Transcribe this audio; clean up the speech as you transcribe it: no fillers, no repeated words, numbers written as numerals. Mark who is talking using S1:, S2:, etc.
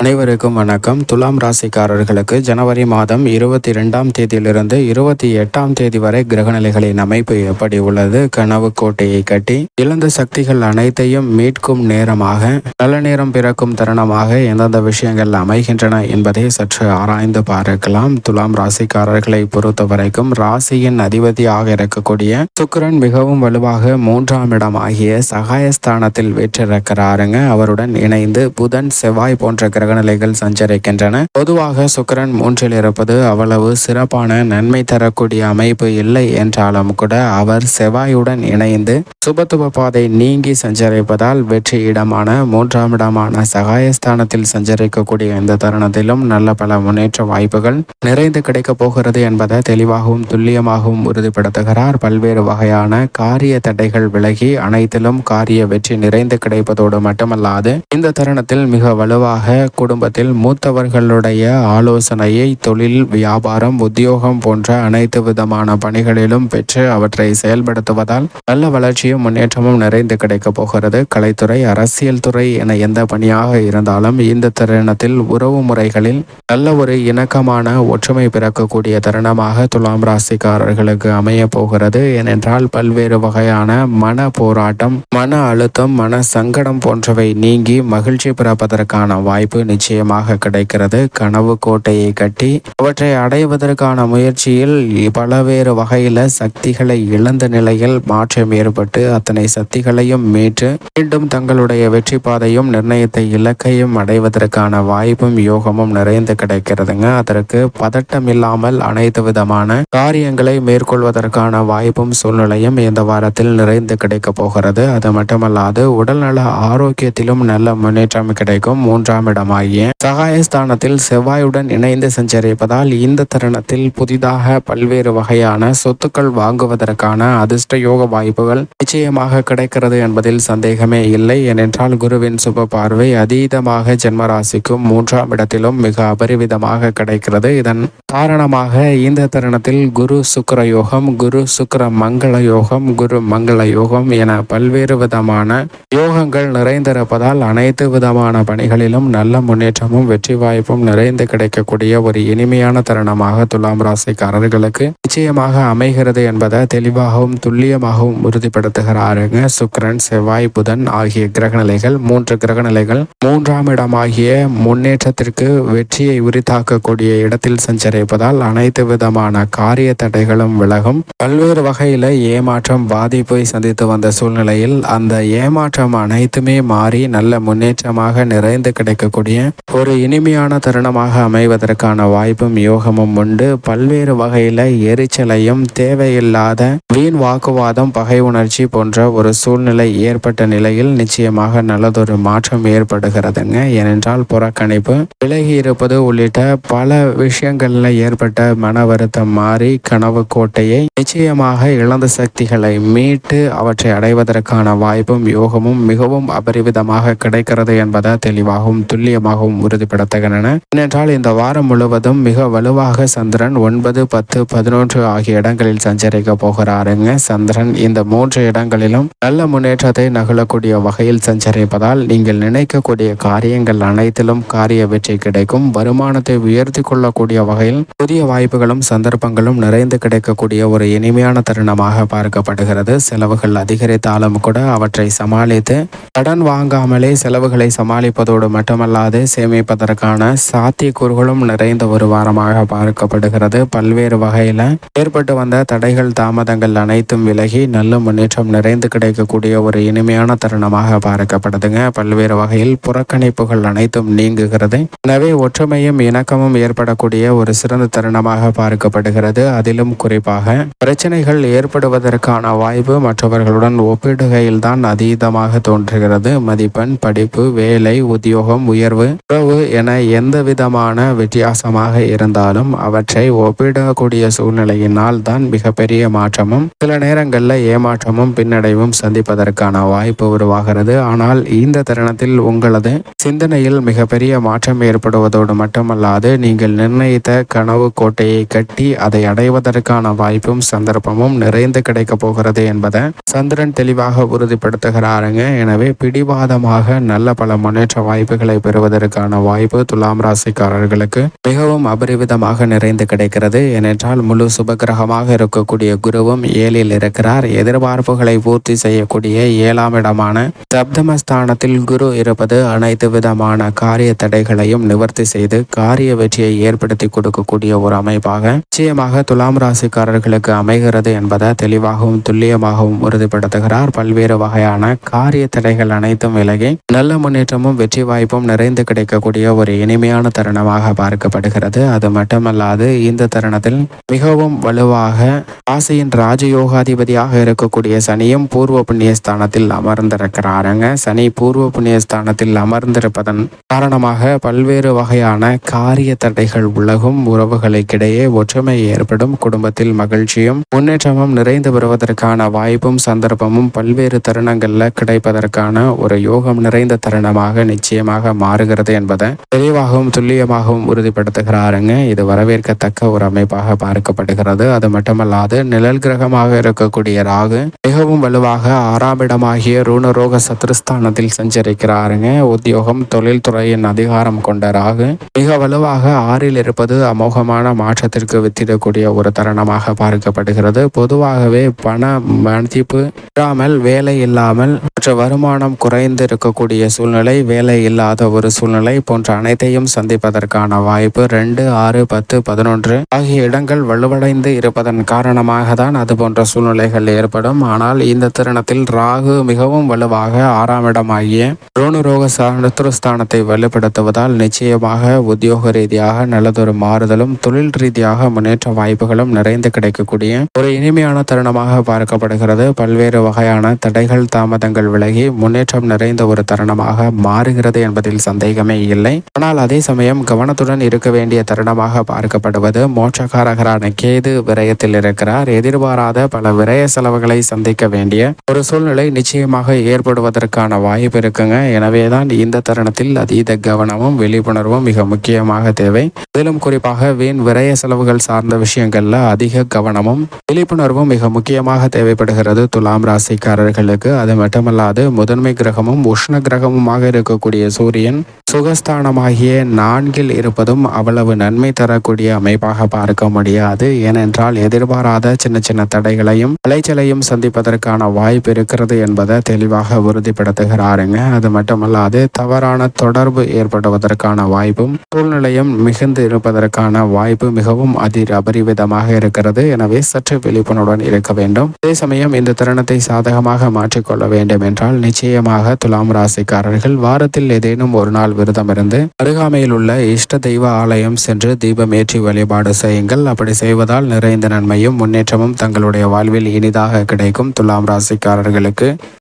S1: அனைவருக்கும் வணக்கம். துலாம் ராசிக்காரர்களுக்கு ஜனவரி மாதம் 22ஆம் தேதியிலிருந்து 28ஆம் தேதி வரை கிரகநிலைகளின் அமைப்பு எப்படி உள்ளது? கனவு கோட்டையை கட்டி இழந்த சக்திகள் அனைத்தையும் மீட்கும் நேரமாக, நல்ல நேரம் பிறக்கும் தருணமாக எந்தெந்த விஷயங்கள் அமைகின்றன என்பதை சற்று ஆராய்ந்து பார்க்கலாம். துலாம் ராசிக்காரர்களை பொறுத்த வரைக்கும் ராசியின் அதிபதியாக இருக்கக்கூடிய சுக்கிரன் மிகவும் வலுவாக 3ஆம் இடம் ஆகிய சகாயஸ்தானத்தில் வீற்றிருக்கிறாருங்க. அவருடன் இணைந்து புதன், செவ்வாய் போன்ற கிரகநிலைகள் சஞ்சரிக்கின்றன. பொதுவாக சுக்கிரன் 3இல் இருப்பது அவ்வளவு சிறப்பான நன்மை தரக்கூடிய அமைப்பு இல்லை என்றாலும் கூட அவர் செவ்வாயுடன் இணைந்து சுபத்துவ பாதை நீங்கி சஞ்சரிப்பதால் வெற்றி இடமான 3ஆம் இடமான சகாயஸ்தானத்தில் சஞ்சரிக்கக்கூடிய இந்த தருணத்திலும் நல்ல பல முன்னேற்ற வாய்ப்புகள் நிறைந்து கிடைக்கப் போகிறது என்பதை தெளிவாகவும் துல்லியமாகவும் உறுதிப்படுத்துகிறார். பல்வேறு வகையான காரிய தடைகள் விலகி அனைத்திலும் காரிய வெற்றி நிறைந்து கிடைப்பதோடு மட்டுமல்லாது இந்த தருணத்தில் மிக வலுவாக குடும்பத்தில் மூத்தவர்களுடைய ஆலோசனையை தொழில், வியாபாரம், உத்தியோகம் போன்ற அனைத்து விதமான பணிகளிலும் பெற்று அவற்றை செயல்படுத்துவதால் நல்ல வளர்ச்சியும் முன்னேற்றமும் நிறைந்து கிடைக்கப் போகிறது. கலைத்துறை, அரசியல் துறை என எந்த பணியாக இருந்தாலும் இந்த தருணத்தில் உறவு முறைகளில் நல்ல ஒரு இணக்கமான ஒற்றுமை பிறக்கக்கூடிய தருணமாக துலாம் ராசிக்காரர்களுக்கு அமைய போகிறது. ஏனென்றால் பல்வேறு வகையான மன போராட்டம், மன அழுத்தம், மன சங்கடம் போன்றவை நீங்கி மகிழ்ச்சி பிறப்பதற்கான வாய்ப்பு நிச்சயமாக கிடைக்கிறது. கனவு கோட்டையை கட்டி அவற்றை அடைவதற்கான முயற்சியில் பலவேறு வகையில சக்திகளை இழந்த நிலையில் மாற்றம் ஏற்பட்டு அத்தனை சக்திகளையும் மீட்டு மீண்டும் தங்களுடைய வெற்றி பாதையும் நிர்ணயித்த இலக்கையும் அடைவதற்கான வாய்ப்பும் யோகமும் நிறைந்து கிடைக்கிறதுங்க. அதற்கு பதட்டம் இல்லாமல் அனைத்து விதமான காரியங்களை மேற்கொள்வதற்கான வாய்ப்பும் சூழ்நிலையும் இந்த வாரத்தில் நிறைந்து கிடைக்க போகிறது. அது மட்டுமல்லாது உடல்நல ஆரோக்கியத்திலும் நல்ல முன்னேற்றம் கிடைக்கும். 3ஆம் இடமாகிய சகாயஸ்தானத்தில் செவ்வாயுடன் இணைந்து சஞ்சரிப்பதால் இந்த தருணத்தில் புதிதாக பல்வேறு வகையான சொத்துக்கள் வாங்குவதற்கான அதிர்ஷ்ட யோக வாய்ப்புகள் நிச்சயமாக கிடைக்கிறது என்பதில் சந்தேகமே இல்லை. ஏனென்றால் குருவின் சுப பார்வை அதீதமாக ஜென்மராசிக்கும் 3ஆம் இடத்திலும் மிக அபரிவிதமாக கிடைக்கிறது. இதன் காரணமாக இந்த தருணத்தில் குரு சுக்கிர யோகம், குரு சுக்கிர மங்கள யோகம், குரு மங்கள யோகம் என பல்வேறு விதமான யோகங்கள் நிறைந்திருப்பதால் அனைத்து விதமான பணிகளிலும் நல்ல முன்னேற்றமும் வெற்றி வாய்ப்பும் நிறைந்து கிடைக்கக்கூடிய ஒரு இனிமையான தருணமாக துலாம் ராசிக்காரர்களுக்கு நிச்சயமாக அமைகிறது என்பதை தெளிவாகவும் துல்லியமாகவும் உறுதிப்படுத்துகிறாருங்க. சுக்கிரன், செவ்வாய், புதன் ஆகிய கிரகநிலைகள் 3 கிரகநிலைகள் 3ஆம் இடமாகிய முன்னேற்றத்திற்கு வெற்றியை உரித்தாக்கக்கூடிய இடத்தில் சஞ்சரிப்பதால் அனைத்து விதமான காரிய தடைகளும் விலகும். பல்வேறு வகையில ஏமாற்றம், பாதிப்பை சந்தித்து வந்த சூழ்நிலையில் அந்த ஏமாற்றம் அனைத்துமே மாறி நல்ல முன்னேற்றமாக நிறைந்து கிடைக்கக்கூடிய ஒரு இனிமையான தருணமாக அமைவதற்கான வாய்ப்பும் யோகமும் உண்டு. பல்வேறு வகையில எரிச்சலையும் தேவையில்லாத வீண் வாக்குவாதம், பகை உணர்ச்சி போன்ற ஒரு சூழ்நிலை ஏற்பட்ட நிலையில் நிச்சயமாக நல்லதொரு மாற்றம் ஏற்படுகிறதுங்க. ஏனென்றால் புறக்கணிப்பு, விலகி இருப்பது உள்ளிட்ட பல விஷயங்கள்ல ஏற்பட்ட மன வருத்தம் மாறி கனவு கோட்டையை நிச்சயமாக இழந்த சக்திகளை மீட்டு அவற்றை அடைவதற்கான வாய்ப்பும் யோகமும் மிகவும் அபரிவிதமாக கிடைக்கிறது என்பதை தெளிவாகவும் துல்லியமாகவும் உறுதிப்படுத்துகின்றன. ஏனென்றால் இந்த வாரம் முழுவதும் மிக வலுவாக சந்திரன் 9, 10, 11 ஆகிய இடங்களில் சஞ்சரிக்க போகிறாருங்க. சந்திரன் இந்த 3 இடங்களிலும் நல்ல முன்னேற்றத்தை நகலக்கூடிய வகையில் சஞ்சரிப்பதால் நீங்கள் நினைக்கக்கூடிய காரியங்கள் அனைத்திலும் காரிய வெற்றி கிடைக்கும். வருமானத்தை உயர்த்தி கொள்ளக்கூடிய வகையில் புதிய வாய்ப்புகளும் சந்தர்ப்பங்களும் நிறைந்து கிடைக்கக்கூடிய ஒரு இனிமையான தருணமாக பார்க்கப்படுகிறது. செலவுகள் அதிகரித்தாலும் கூட அவற்றை சமாளித்து கடன் வாங்காமலே செலவுகளை சமாளிப்பதோடு மட்டுமல்லாது சேமிப்பதற்கான சாத்தியக்கூறுகளும் நிறைந்த ஒரு வாரமாக பார்க்கப்படுகிறது. பல்வேறு வகையில ஏற்பட்டு வந்த தடைகள், தாமதங்கள் அனைத்தும் விலகி நல்ல முன்னேற்றம் நிறைந்து கிடைக்கக்கூடிய ஒரு இனிமையான தருணமாக பார்க்கப்படுதுங்க. பல்வேறு வகையில் புறக்கணிப்புகள் அனைத்தும் நீங்குகிறது. எனவே ஒற்றுமையும் இணக்கமும் ஏற்படக்கூடிய ஒரு சிறந்த தருணமாக பார்க்கப்படுகிறது. அதிலும் குறிப்பாக பிரச்சனைகள் ஏற்படுவதற்கான வாய்ப்பு மற்றவர்களுடன் ஒப்பிடுகையில் தான் அதீதமாக தோன்றுகிறது. மதிப்பெண், படிப்பு, வேலை, உத்தியோகம், உயர்வு, உறவு என எந்த விதமான வித்தியாசமாக இருந்தாலும் அவற்றை ஒப்பிடக்கூடிய சூழ்நிலையினால் தான் மிகப்பெரிய மாற்றமும் சில நேரங்களில் ஏமாற்றமும் பின்னடைவும் சந்திப்பதற்கான வாய்ப்பு உருவாகிறது. ஆனால் இந்த தருணத்தில் உங்களது சிந்தனையில் மிகப்பெரிய மாற்றம் ஏற்படுவதோடு மட்டுமல்லாது நீங்கள் நிர்ணயித்த கனவு கோட்டையை கட்டி அதை அடைவதற்கான வாய்ப்பும் சந்தர்ப்பமும் நிறைந்து கிடைக்க போகிறது என்பதை சந்திரன் தெளிவாக உறுதிப்படுத்துகிறாருங்க. எனவே பிடிவாதமாக நல்ல பல முன்னேற்ற வாய்ப்புகளை பெறுவதற்கான வாய்ப்பு துலாம் ராசிக்காரர்களுக்கு மிகவும் அபரிவிதமாக நிறைந்து கிடைக்கிறது. ஏனென்றால் முழு சுபகிரகமாக இருக்கக்கூடிய குருவும் ஏழில் இருக்கிறார். எதிர்பார்ப்புகளை பூர்த்தி செய்யக்கூடிய 7ஆம் இடமான சப்தமஸ்தானத்தில் குரு இருப்பது அனைத்து விதமான காரிய தடைகளையும் நிவர்த்தி செய்து காரிய வெற்றியை ஏற்படுத்தி கொடுக்கக்கூடிய ஒரு அமைப்பாக நிச்சயமாக துலாம் ராசிக்காரர்களுக்கு அமைகிறது என்பதை தெளிவாகவும் துல்லியமாகவும் உறுதிப்படுத்துகிறார். பல்வேறு வகையான காரிய தடைகள் அனைத்தும் விலகி நல்ல முன்னேற்றமும் வெற்றி வாய்ப்பும் நிறைந்து கிடைக்கக்கூடிய ஒரு இனிமையான தருணமாக பார்க்கப்படுகிறது. அது மட்டுமல்லாது இந்த தருணத்தில் மிகவும் வலுவாக ராசியின் ராஜயோகாதிபதியாக இருக்கக்கூடிய சனியும் பூர்வ புண்ணிய ஸ்தானத்தில் அமர்ந்திருக்கிறாருங்க. சனி பூர்வ புண்ணிய ஸ்தானத்தில் அமர்ந்திருப்பதன் காரணமாக பல்வேறு வகையான காரிய தடைகள் உலகும், உறவுகளுக்கிடையே ஒற்றுமை ஏற்படும், குடும்பத்தில் மகிழ்ச்சியும் முன்னேற்றமும் நிறைந்து வருவதற்கான வாய்ப்பும் சந்தர்ப்பமும் பல்வேறு தருணங்கள்ல கிடைப்பதற்கான ஒரு யோகம் நிறைந்த தருணமாக நிச்சயமாக மாறுகிறது என்பதை தெளிவாகவும் துல்லியமாகவும் உறுதிப்படுத்துகிறாருங்க. இது வரவேற்கத்தக்க ஒரு அமைப்பாக பார்க்கப்படுகிறது. அது மட்டுமல்லாது நிழல் கிரகமாக இருக்கக்கூடிய ராகு மிகவும் வலுவாக 6ஆம் இடமாகிய ரூணரோக சத்ருஸ்தானத்தில் சஞ்சரிக்கிறாருங்க. உத்தியோகம், தொழில்துறையின் அதிகாரம் கொண்ட ராகு மிக வலுவாக 6ல் இருப்பது அமோகமான மாற்றத்திற்கு வித்திடக்கூடிய ஒரு தருணமாக பார்க்கப்படுகிறது. பொதுவாகவே பண மதிப்பு இல்லாமல், வேலை இல்லாமல், மற்ற வருமானம் குறைந்து இருக்கக்கூடிய சூழ்நிலை, வேலை இல்லாத ஒரு சூழ்நிலை போன்ற அனைத்தையும் சந்திப்பதற்கான வாய்ப்பு 2, 6, 10, 11 ஆகிய இடங்கள் வலுவடைந்து இருப்பதன் காரணமாக தான் அது போன்ற சூழ்நிலைகள் ஏற்படும். ஆனால் இந்த தருணத்தில் ராகு மிகவும் வலுவாக 6ஆம் இடமாகிய ரோணுரோக சத்ருஸ்தானத்தை வலுப்படுத்துவதால் நிச்சயமாக உத்தியோக ரீதியாக நல்லதொரு மாறுதலும், தொழில் ரீதியாக முன்னேற்ற வாய்ப்புகளும் நிறைந்து கிடைக்கக்கூடிய ஒரு இனிமையான தருணமாக பார்க்கப்படுகிறது. பல்வேறு வகையான தடைகள், தாமதங்கள் விலகி முன்னேற்றம் நிறைந்த ஒரு தருணமாக மாறுகிறது என்பதில் சந்தேகமே இல்லை. ஆனால் அதே சமயம் கவனத்துடன் இருக்க வேண்டிய தருணமாக பார்க்கப்படுவது மோட்சக்காரகரான கேது விரயத்தில் இருக்கிறார். எதிர்பாராத பல விரய செலவுகளை சந்திக்க வேண்டிய ஒரு சூழ்நிலை நிச்சயமாக ஏற்படுவதற்கான வாய்ப்பு இருக்குங்க. எனவேதான் இந்த தருணத்தில் அதீத கவனமும் விழிப்புணர்வும் மிக முக்கியமாக தேவை. இதிலும் குறிப்பாக வீண் விரய செலவுகள் சார்ந்த விஷயங்கள்ல அதிக கவனமும் விழிப்புணர்வும் மிக முக்கியமாக தேவைப்படுகிறது துலாம் ராசிக்காரர்களுக்கு. அது மட்டுமல்லாது முதன்மை கிரகமும் உஷ்ண கிரகமுமாக இருக்கக்கூடிய சூரியன் சுகஸ்தானமாகிய 4ல் இருப்பதும் அவ்வளவு நன்மை தரக்கூடிய அமைப்பாக பார்க்க முடியாது. ஏனென்றால் எதிர்பாராத சின்ன சின்ன தடைகளையும் அலைச்சலையும் சந்திப்பதற்கான வாய்ப்பு இருக்கிறது என்பதை தெளிவாக உறுதிப்படுத்துகிறாருங்க. அது மட்டுமல்லாது தவறான தொடர்பு ஏற்படுவதற்கான வாய்ப்பும் சூழ்நிலையும் மிகுந்து இருப்பதற்கான வாய்ப்பு மிகவும் அபரிவிதமாக இருக்கிறது. எனவே சற்று விழிப்புணர்வுடன் இருக்க வேண்டும். அதே சமயம் இந்த தருணத்தை சாதகமாக மாற்றிக்கொள்ள வேண்டும் என்றால் நிச்சயமாக துலாம் ராசிக்காரர்கள் வாரத்தில் ஏதேனும் ஒரு நாள் விரதம் இருந்து அருகாமையில் உள்ள இஷ்ட தெய்வ ஆலயம் சென்று தீபம் ஏற்றி வழிபாடு செய்யுங்கள். அப்படி செய்வதால் நிறைந்த நன்மையும் முன்னேற்றமும் தங்களுடைய வாழ்வில் இனிதாக கிடைக்கும். துலாம் ராசிக்காரர்களுக்கு